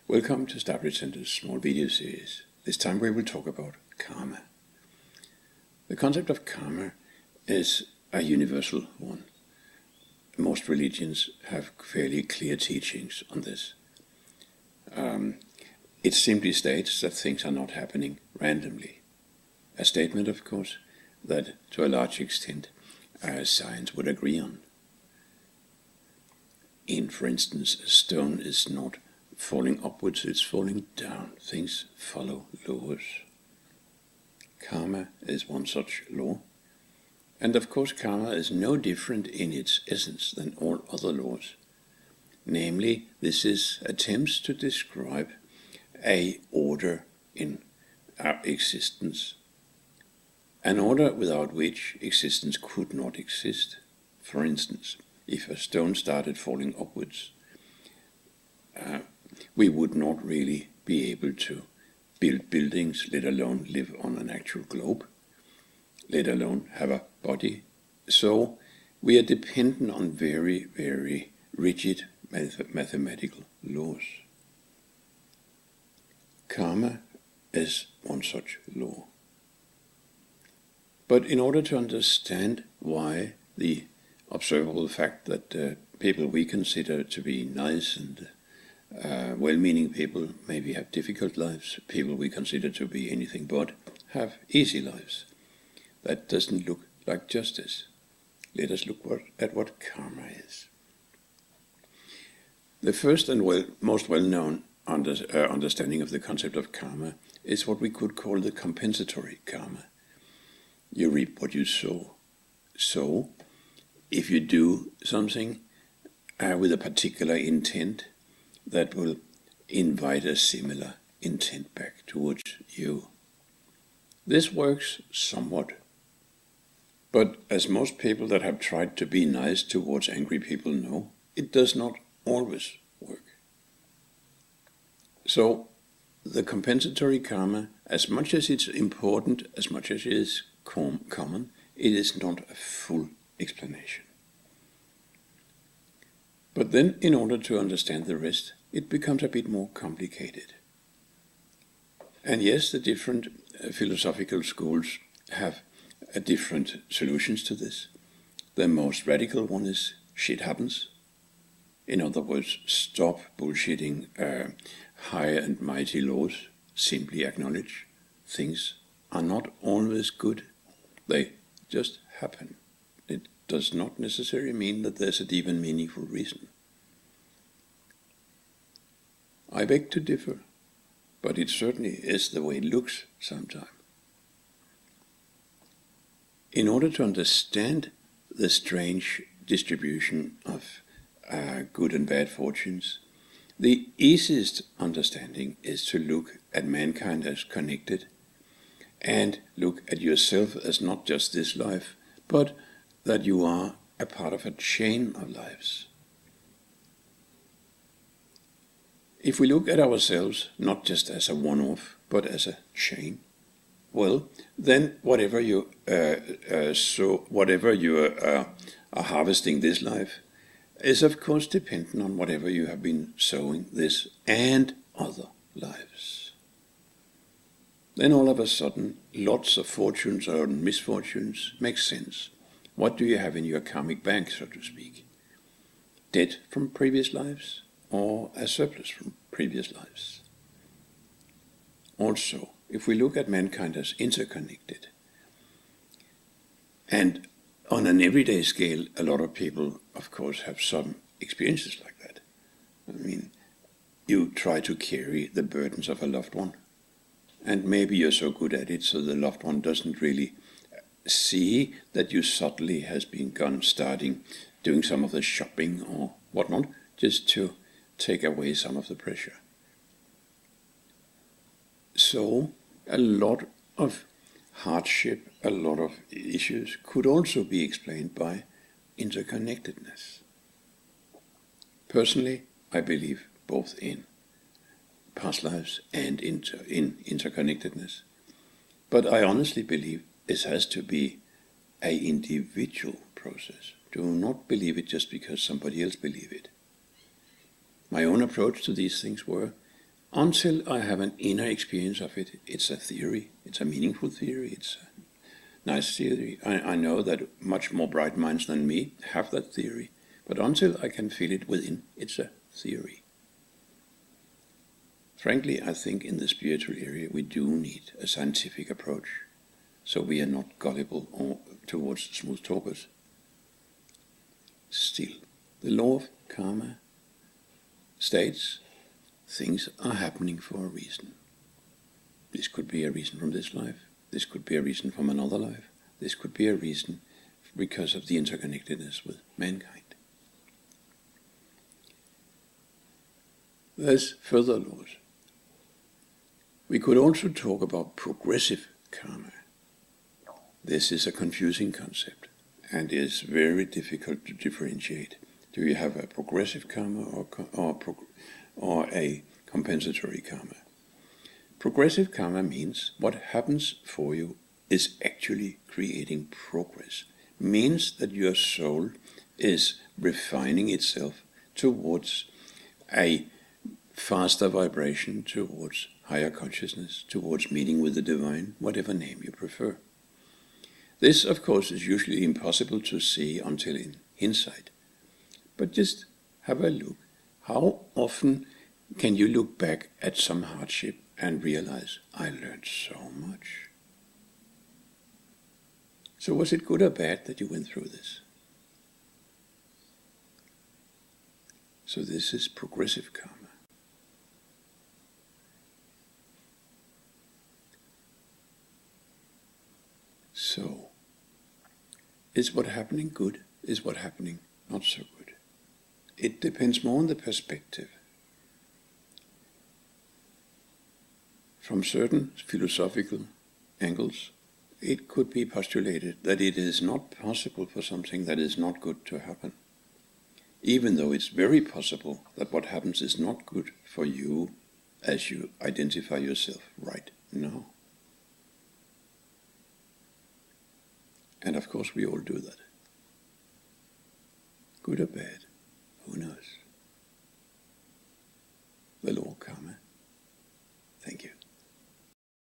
Welcome to Starbridge Center's small video series. This time we will talk about karma. The concept of karma is a universal one. Most religions have fairly clear teachings on this. It simply states that things are not happening randomly. A statement, of course, that to a large extent science would agree on. For instance, a stone is not falling upwards, it's falling down. Things follow laws. Karma is one such law. And of course karma is no different in its essence than all other laws. Namely, this is attempts to describe a order in our existence. An order without which existence could not exist. For instance, if a stone started falling upwards, we would not really be able to build buildings, let alone live on an actual globe, let alone have a body. So we are dependent on very, very rigid mathematical laws. Karma is one such law. But in order to understand why the observable fact that people we consider to be nice and well-meaning people maybe have difficult lives, people we consider to be anything but have easy lives, that doesn't look like justice. Let us look at what karma is. The first and most well-known understanding of the concept of karma is what we could call the compensatory karma. You reap what you sow. So, if you do something with a particular intent, that will invite a similar intent back towards you. This works somewhat. But as most people that have tried to be nice towards angry people know, it does not always work. So, the compensatory karma, as much as it's important, as much as it is common, it is not a full explanation. But then, in order to understand the rest, it becomes a bit more complicated. And yes, the different philosophical schools have different solutions to this. The most radical one is shit happens. In other words, stop bullshitting high and mighty laws. Simply acknowledge things are not always good. They just happen. It does not necessarily mean that there's a deep and meaningful reason. I beg to differ, but it certainly is the way it looks sometimes. In order to understand the strange distribution of good and bad fortunes, the easiest understanding is to look at mankind as connected and look at yourself as not just this life, but that you are a part of a chain of lives. If we look at ourselves not just as a one-off, but as a chain, well, then whatever you are harvesting this life is of course dependent on whatever you have been sowing this and other lives. Then all of a sudden, lots of fortunes or misfortunes make sense. What do you have in your karmic bank, so to speak? Debt from previous lives or a surplus from previous lives? Also, if we look at mankind as interconnected, and on an everyday scale, a lot of people, of course, have some experiences like that. I mean, you try to carry the burdens of a loved one, and maybe you're so good at it so the loved one doesn't really see that you subtly has been starting doing some of the shopping or whatnot, just to take away some of the pressure. So, a lot of hardship, a lot of issues could also be explained by interconnectedness. Personally, I believe both in past lives and in interconnectedness. But I honestly believe this has to be an individual process. Do not believe it just because somebody else believes it. My own approach to these things were, Until I have an inner experience of it, it's a theory. It's a meaningful theory. It's a nice theory. I know that much more bright minds than me have that theory. But until I can feel it within, it's a theory. Frankly, I think in the spiritual area we do need a scientific approach, so we are not gullible towards smooth talkers. Still, the law of karma states things are happening for a reason. This could be a reason from this life. This could be a reason from another life. This could be a reason because of the interconnectedness with mankind. There's further laws. We could also talk about progressive karma. This is a confusing concept and is very difficult to differentiate. Do you have a progressive karma or a compensatory karma? Progressive karma means what happens for you is actually creating progress. Means that your soul is refining itself towards a faster vibration, towards higher consciousness, towards meeting with the divine, whatever name you prefer. This, of course, is usually impossible to see until in hindsight. But just have a look. How often can you look back at some hardship and realize, I learned so much? So was it good or bad that you went through this? So this is progressive karma. So, is what happening good? Is what happening not so good? It depends more on the perspective. From certain philosophical angles, it could be postulated that it is not possible for something that is not good to happen, even though it's very possible that what happens is not good for you as you identify yourself right now. And of course we all do that. Good or bad, who knows? The law comes.